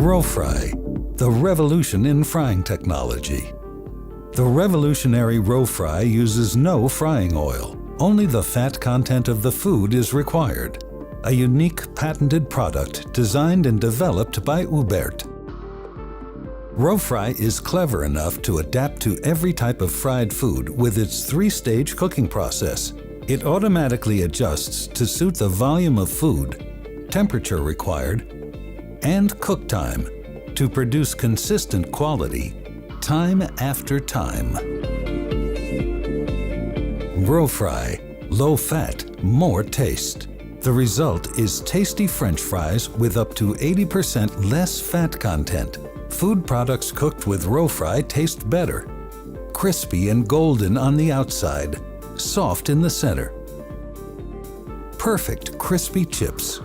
RoFry, the revolution in frying technology. The revolutionary RoFry uses no frying oil. Only the fat content of the food is required. A unique patented product designed and developed by UBERT. RoFry is clever enough to adapt to every type of fried food with its three-stage cooking process. It automatically adjusts to suit the volume of food, temperature required, and cook time to produce consistent quality, time after time. RoFry, low fat, more taste. The result is tasty French fries with up to 80% less fat content. Food products cooked with RoFry taste better. Crispy and golden on the outside, soft in the center. Perfect crispy chips.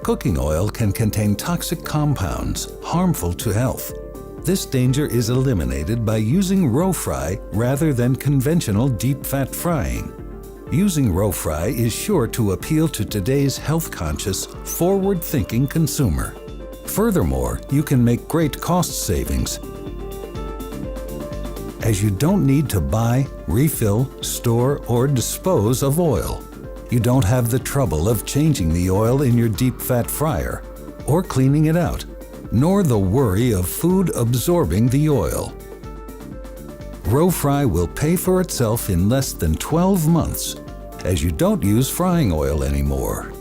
Cooking oil can contain toxic compounds harmful to health. This danger is eliminated by using RoFry rather than conventional deep fat frying. Using RoFry is sure to appeal to today's health-conscious, forward-thinking consumer. Furthermore, you can make great cost savings, as you don't need to buy, refill, store, or dispose of oil. You don't have the trouble of changing the oil in your deep fat fryer or cleaning it out, nor the worry of food absorbing the oil. RoFry will pay for itself in less than 12 months, as you don't use frying oil anymore.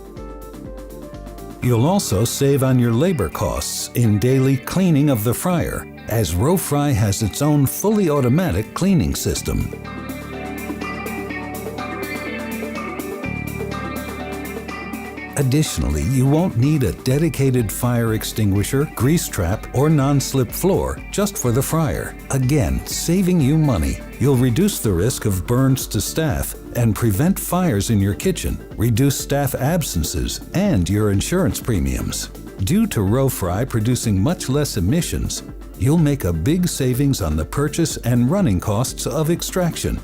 You'll also save on your labor costs in daily cleaning of the fryer, as RoFry has its own fully automatic cleaning system. Additionally, you won't need a dedicated fire extinguisher, grease trap, or non-slip floor just for the fryer. Again, saving you money. You'll reduce the risk of burns to staff and prevent fires in your kitchen, reduce staff absences, and your insurance premiums. Due to RoFry producing much less emissions, you'll make a big savings on the purchase and running costs of extraction.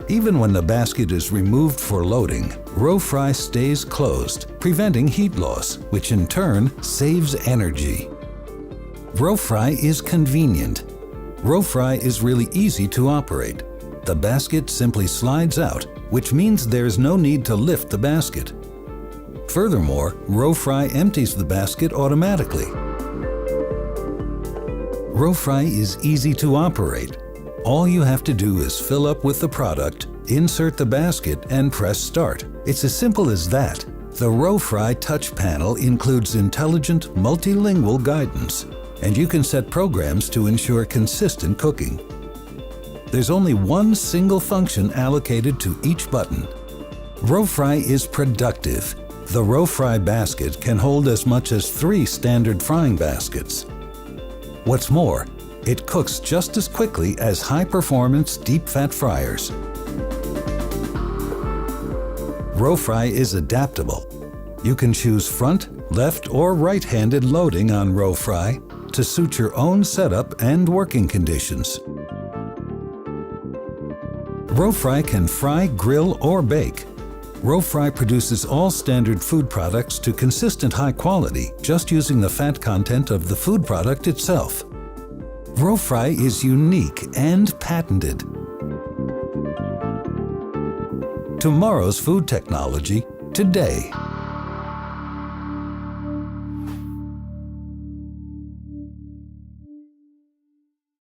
Even when the basket is removed for loading, RoFry stays closed, preventing heat loss, which in turn saves energy. RoFry is convenient. RoFry is really easy to operate. The basket simply slides out, which means there's no need to lift the basket. Furthermore, RoFry empties the basket automatically. RoFry is easy to operate. All you have to do is fill up with the product, insert the basket, and press start. It's as simple as that. The RoFry touch panel includes intelligent, multilingual guidance, and you can set programs to ensure consistent cooking. There's only one single function allocated to each button. RoFry is productive. The RoFry basket can hold as much as 3 standard frying baskets. What's more, it cooks just as quickly as high-performance deep-fat fryers. RoFry is adaptable. You can choose front, left, or right-handed loading on RoFry to suit your own setup and working conditions. RoFry can fry, grill, or bake. RoFry produces all standard food products to consistent high quality, just using the fat content of the food product itself. RoFry is unique and patented. Tomorrow's food technology, today.